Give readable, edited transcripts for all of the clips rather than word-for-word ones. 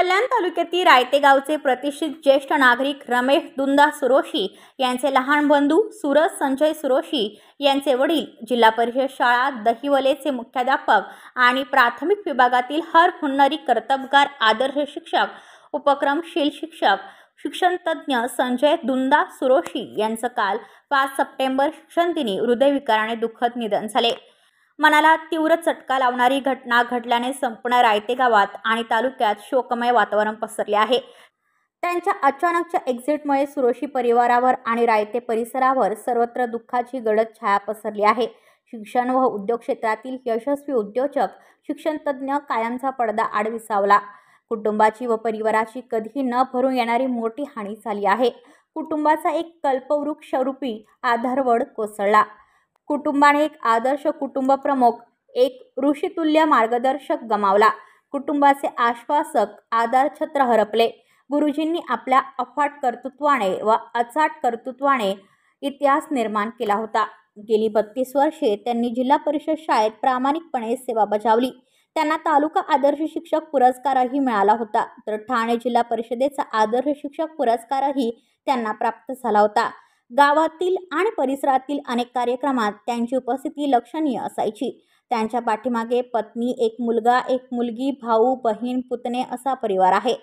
कल्याण तालुक्यातील रायते गावचे प्रतिष्ठित ज्येष्ठ नागरिक रमेश दुंदा सुरोशी यांचे लहान बंधू सूरज संजय सुरोशी यांचे वडील जिल्हा परिषद शाळा दहिवलेचे मुख्याध्यापक आणि प्राथमिक विभागातील हर हुन्नरी कर्तबगार आदर्श शिक्षक उपक्रमशील शिक्षक शिक्षण तज्ञ संजय दुंदा सुरोशी यांचं काल 5 सप्टेंबर शिक्षण दिनी हृदयविकाराने दुःखद निधन झाले। मनाला तीव्र चटका लावणारी घटना घडल्याने संपूर्ण रायते गावात आणि तालुक्यात शोकमय वातावरण पसरले आहे। त्यांच्या अचानकच्या एक्झिटमुळे सुरोशी परिवारावर आणि रायते परिसरावर सर्वत्र दुःखाची गडद छाया पसरली आहे। शिक्षण व उद्योग क्षेत्रातील यशस्वी उद्योजक शिक्षण तज्ञ कायमचा पडदा आड विसावला। कुटुंबाची व परिवाराची कधीही न भरून येणारी मोठी हानी झाली आहे। कुटुंबाचा एक कल्पवृक्ष रूपी आधारवड कोसळला। कुटुंबाने एक आदर्श कुटुंब प्रमुख, एक ऋषितुल्य मार्गदर्शक गमावला। कुटुंबाचे आश्वासक आधारछत्र हरपले। गुरुजींनी आपल्या अफाट कर्तृत्वाने व अचाट कर्तृत्वाने इतिहास निर्माण केला होता। गेली 32 वर्षे त्यांनी जिल्हा परिषद शाळेत प्रामाणिकपणे सेवा बजावली। त्यांना तालुका आदर्श शिक्षक पुरस्कारही मिळाला होता, तर ठाणे जिल्हा परिषदेचा आदर्श शिक्षक पुरस्कारही त्यांना प्राप्त झाला होता। गावातील आणि परिसरातील अनेक कार्यक्रमात त्यांची उपस्थिती लक्षणीय असायची। त्यांच्या पाठीमागे पत्नी, एक मुलगा, एक मुलगी, भाऊ, बहीण, पुतणे असा परिवार आहे।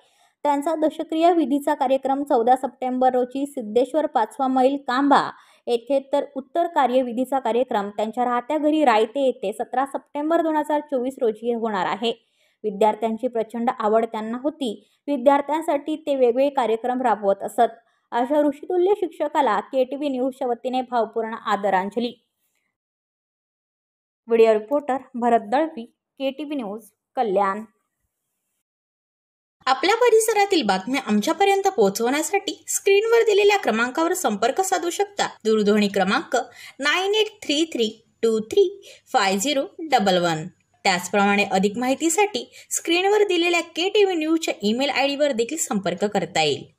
त्यांचा दशक्रिया विधीचा कार्यक्रम 14 सप्टेंबर रोजी सिद्धेश्वर 5वा मैल कांबा येथे, तर उत्तर कार्यविधीचा कार्यक्रम त्यांच्या राहत्या घरी रायते येथे 17 सप्टेंबर 2024 रोजी होणार आहे। विद्यार्थ्यांची प्रचंड आवड त्यांना होती। विद्यार्थ्यांसाठी ते वेगवेगळे कार्यक्रम राबवत असत। अशा ऋषितुल्य शिक्षकाला केटीव्ही न्यूजच्या वतीने भावपूर्ण आदरांजली। व्हिडिओ रिपोर्टर भरत दळवी, केटीव्ही न्यूज, कल्याण। आपल्या परिसरातील बातम्या आमच्यापर्यंत पोहोचवण्यासाठी स्क्रीनवर दिलेल्या क्रमांकावर संपर्क साधू शकता। दूरध्वनी क्रमांक 9833235011। त्याचप्रमाणे अधिक माहितीसाठी स्क्रीनवर दिलेल्या केटीव्ही न्यूजच्या ईमेल आयडीवर देखील संपर्क करता येईल।